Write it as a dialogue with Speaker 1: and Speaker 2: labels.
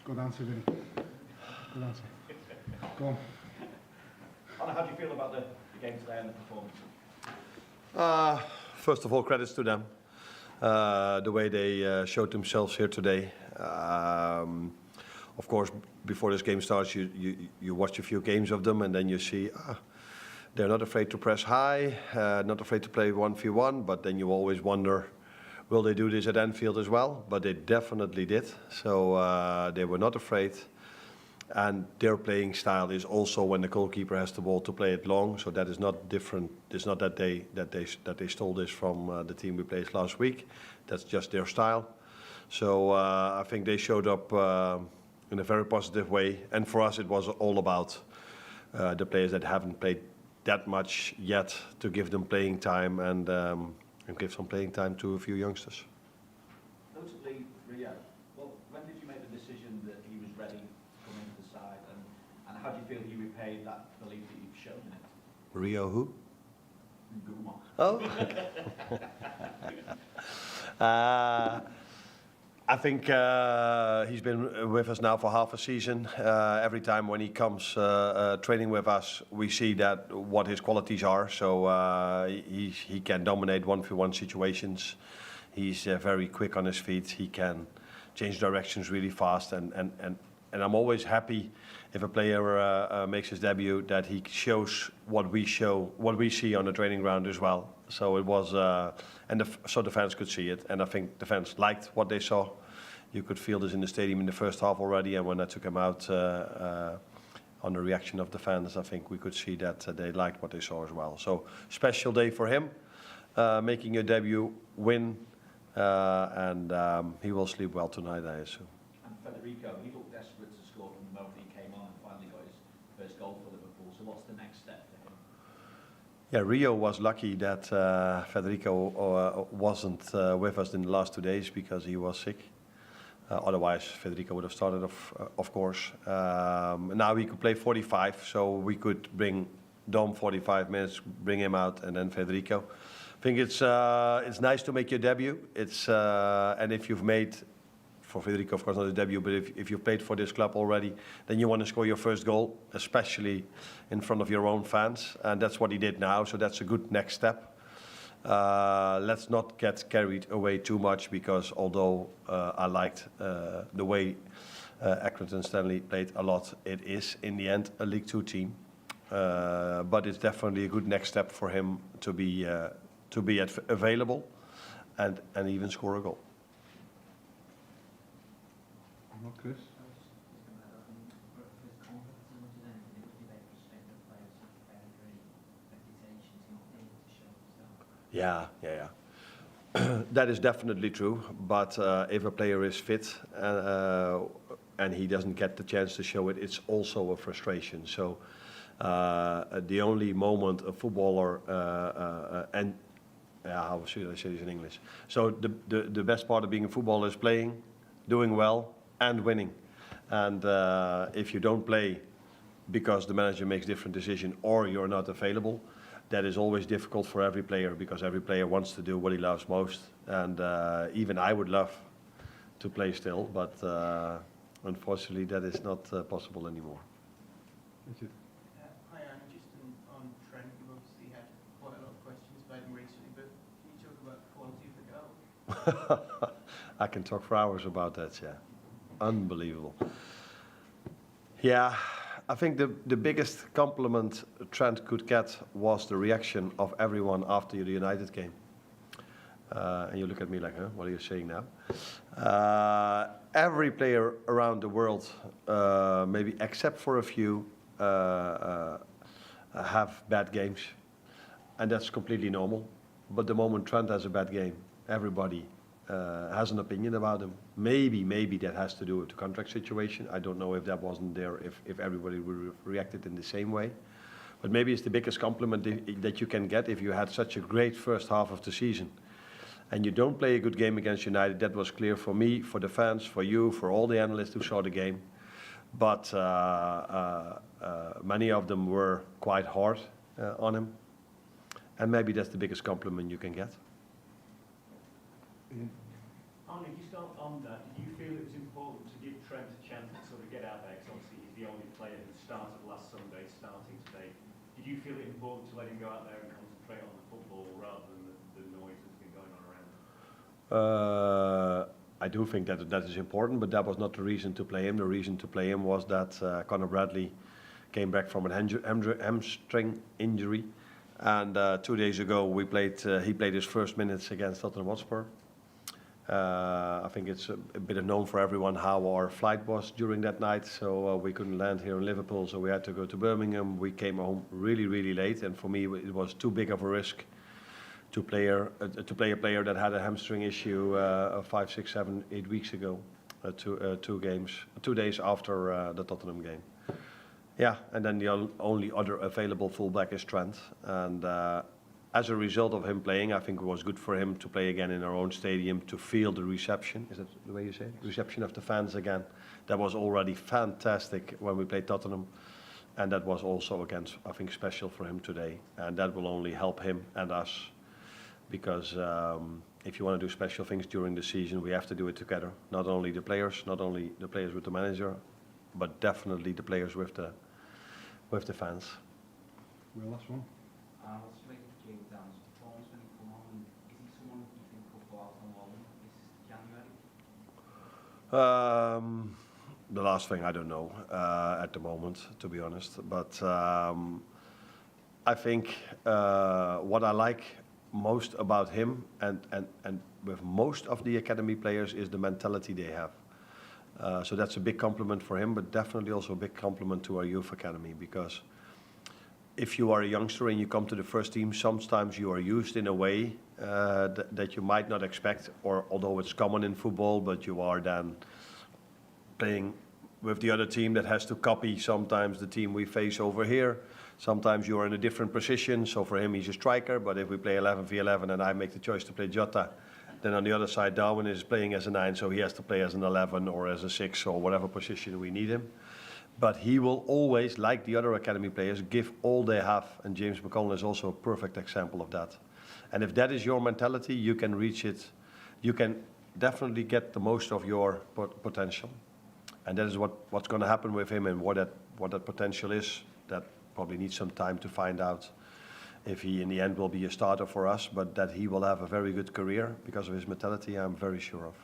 Speaker 1: Good answer, Vinny. Good answer. Go on.
Speaker 2: Arne, how do you feel about the game today and the performance?
Speaker 3: First of all, credits to them. The way they showed themselves here today. Of course, before this game starts, you watch a few games of them and then you see they're not afraid to press high, not afraid to play 1v1, but then you always wonder, will they do this at Anfield as well? But they definitely did. So they were not afraid. And their playing style is also when the goalkeeper has the ball to play it long. So that is not different. It's not that they stole this from the team we played last week. That's just their style. So I think they showed up in a very positive way. And for us, it was all about the players that haven't played that much yet to give them playing time and give some playing time to a few youngsters.
Speaker 2: Notably, Rio. Well, when did you make the decision that he was ready? Into the side, and how do you feel he repaid that belief that you've shown in it?
Speaker 3: Rio who?
Speaker 2: Guma.
Speaker 3: Oh. I think he's been with us now for half a season. Every time when he comes training with us, we see that what his qualities are. So he can dominate 1v1 situations. He's very quick on his feet. He can change directions really fast, and I'm always happy if a player makes his debut that he shows what we see on the training ground as well. So it was, so the fans could see it, and I think the fans liked what they saw. You could feel this in the stadium in the first half already, and when I took him out on the reaction of the fans, I think we could see that they liked what they saw as well. So special day for him, making a debut, win, and he will sleep well tonight, I assume.
Speaker 2: Federico, he looked desperate to score from the moment he came on and finally got his first goal for Liverpool. So what's the next step for him?
Speaker 3: Yeah, Rio was lucky that Federico wasn't with us in the last 2 days because he was sick. Otherwise, Federico would have started, of course. Now he could play 45, so we could bring Dom 45 minutes, bring him out, and then Federico. I think it's nice to make your debut. And if you've made, for Federico, of course, not his debut, but if you've played for this club already, then you want to score your first goal, especially in front of your own fans. And that's what he did now, so that's a good next step. Let's not get carried away too much, because although I liked the way Accrington Stanley played a lot, it is, in the end, a League Two team. But it's definitely a good next step for him to be available and even score a goal.
Speaker 1: Chris?
Speaker 3: Yeah. That is definitely true. But if a player is fit and he doesn't get the chance to show it, it's also a frustration. So the only moment a footballer how should I say this in English? So the best part of being a footballer is playing, doing well, and winning. And if you don't play because the manager makes different decision or you're not available, that is always difficult for every player, because every player wants to do what he loves most. And even I would love to play still, but unfortunately that is not possible anymore.
Speaker 1: Thank you.
Speaker 4: Hi, Arne. Just on Trent, you've obviously had quite a lot of questions about him recently, but can you talk about the quality of the goal?
Speaker 3: I can talk for hours about that, yeah. Unbelievable. Yeah, I think the biggest compliment Trent could get was the reaction of everyone after the United game. And you look at me like, huh, what are you saying now? Every player around the world, maybe except for a few, have bad games. And that's completely normal. But the moment Trent has a bad game, everybody has an opinion about him. Maybe that has to do with the contract situation. I don't know if that wasn't there, if everybody would reacted in the same way. But maybe it's the biggest compliment that you can get if you had such a great first half of the season. And you don't play a good game against United. That was clear for me, for the fans, for you, for all the analysts who saw the game. But many of them were quite hard on him. And maybe that's the biggest compliment you can get.
Speaker 5: Arne, just on that, did you feel it was important to give Trent a chance to sort of get out there? Because obviously he's the only player who started last Sunday, starting today. Did you feel it important to let him go out there and concentrate on the football rather than the noise that's been going on around?
Speaker 3: I do think that is important, but that was not the reason to play him. The reason to play him was that Conor Bradley came back from an hamstring injury, and 2 days ago he played his first minutes against Tottenham Hotspur. I think it's a bit known for everyone how our flight was during that night, so we couldn't land here in Liverpool, so we had to go to Birmingham. We came home really late, and for me it was too big of a risk to play a player that had a hamstring issue 5, 6, 7, 8 weeks ago, 2 days after the Tottenham game. Yeah, and then the only other available fullback is Trent, and as a result of him playing, I think it was good for him to play again in our own stadium, to feel the reception. Is that the way you say it? Reception of the fans again. That was already fantastic when we played Tottenham, and that was also, again, I think, special for him today, and that will only help him and us. Because if you want to do special things during the season, we have to do it together. Not only the players with the manager, but definitely the players with the fans.
Speaker 1: Well, last one.
Speaker 6: What's your make of James Down's performance when he come on? And is he someone you think could go out on loan this January?
Speaker 3: The last thing I don't know at the moment, to be honest. But I think what I like most about him and with most of the academy players is the mentality they have. So that's a big compliment for him, but definitely also a big compliment to our youth academy, because if you are a youngster and you come to the first team, sometimes you are used in a way that you might not expect, or although it's common in football, but you are then playing with the other team that has to copy sometimes the team we face over here. Sometimes you are in a different position, so for him he's a striker, but if we play 11v11 and I make the choice to play Jota, then on the other side Darwin is playing as a 9, so he has to play as an 11 or as a 6 or whatever position we need him. But he will always, like the other academy players, give all they have, and James McConnell is also a perfect example of that. And if that is your mentality, you can reach it, you can definitely get the most of your potential. And that is what's going to happen with him, and what that potential is. That probably needs some time to find out if he in the end will be a starter for us, but that he will have a very good career because of his mentality, I'm very sure of.